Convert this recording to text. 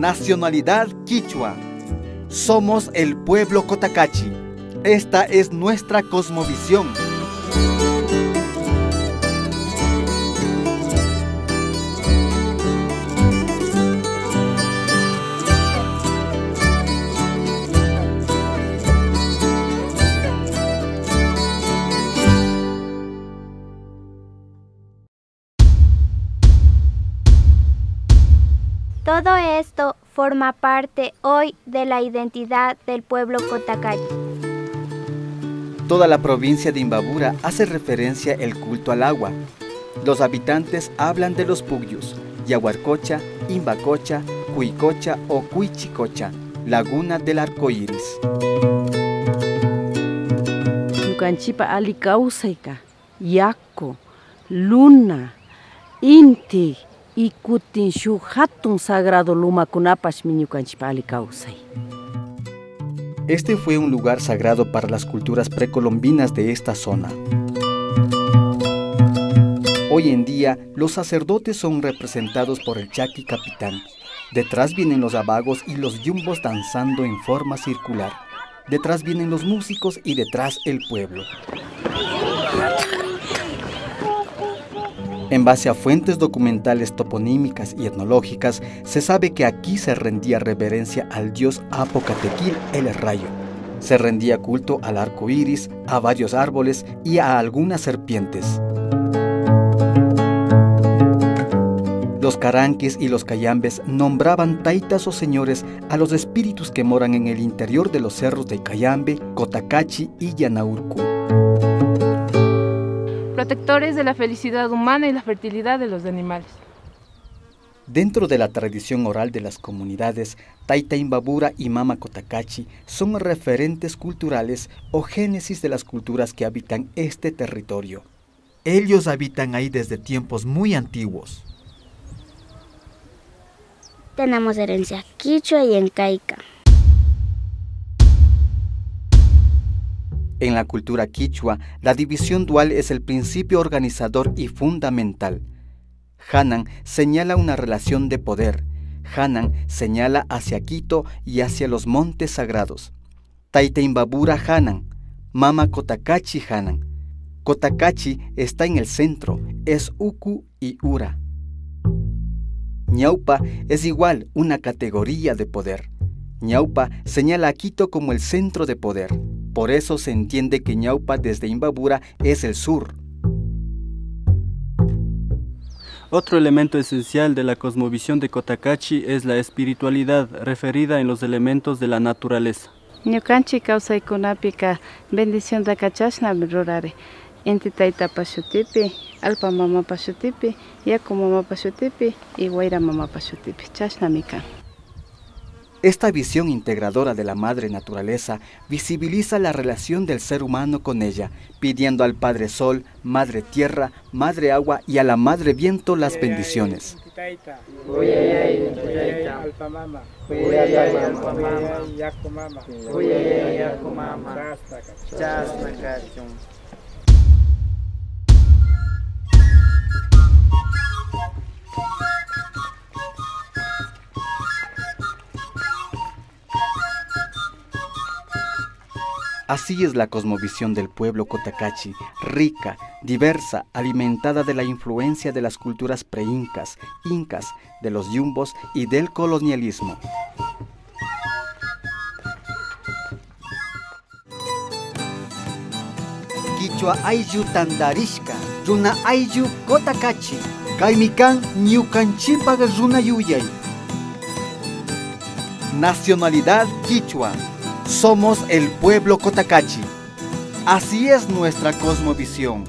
Nacionalidad quichua. Somos el pueblo Cotacachi. Esta es nuestra cosmovisión. Todo esto forma parte hoy de la identidad del pueblo Cotacachi. Toda la provincia de Imbabura hace referencia el culto al agua. Los habitantes hablan de los pugyus, Yaguarcocha, Imbacocha, Cuicocha o Cuichicocha, laguna del arco iris. Yucanchipa alicauseca, Yaco, Luna, Inti, y Kutinshu hatun sagrado lumakunapash miñucanchipa alicaussay. Este fue un lugar sagrado para las culturas precolombinas de esta zona. Hoy en día, los sacerdotes son representados por el chaki capitán. Detrás vienen los abagos y los yumbos danzando en forma circular. Detrás vienen los músicos y detrás el pueblo. En base a fuentes documentales toponímicas y etnológicas, se sabe que aquí se rendía reverencia al dios Apocatequil, el rayo. Se rendía culto al arco iris, a varios árboles y a algunas serpientes. Los caranquis y los cayambes nombraban taitas o señores a los espíritus que moran en el interior de los cerros de Cayambe, Cotacachi y Yanaurcu. Protectores de la felicidad humana y la fertilidad de los animales. Dentro de la tradición oral de las comunidades, Taita Imbabura y Mama Cotacachi son referentes culturales o génesis de las culturas que habitan este territorio. Ellos habitan ahí desde tiempos muy antiguos. Tenemos herencia quichua y encaica. En la cultura quichua, la división dual es el principio organizador y fundamental. Hanan señala una relación de poder. Hanan señala hacia Quito y hacia los montes sagrados. Taita Imbabura Hanan, Mama Cotacachi Hanan. Cotacachi está en el centro, es Uku y Ura. Ñaupa es igual una categoría de poder. Ñaupa señala a Quito como el centro de poder. Por eso se entiende que Ñaupa desde Imbabura es el sur. Otro elemento esencial de la cosmovisión de Cotacachi es la espiritualidad referida en los elementos de la naturaleza. Ñukanchi kawsaykunapika bendición da kachashna rurare. Inti tayta pashutipi, alpa mama pashutipi, yaku mama pashutipi y guaira mama pashutipi. Chashna mikan. Esta visión integradora de la madre naturaleza visibiliza la relación del ser humano con ella, pidiendo al Padre Sol, Madre Tierra, Madre Agua y a la Madre Viento las bendiciones. Así es la cosmovisión del pueblo Cotacachi, rica, diversa, alimentada de la influencia de las culturas pre-incas, incas, de los yumbos y del colonialismo. Quichua ayllu tandarishka, runa ayllu Cotacachi, kaymikan ñukanchipaq runa yuyay. Nacionalidad quichua. Somos el pueblo Cotacachi. Así es nuestra cosmovisión.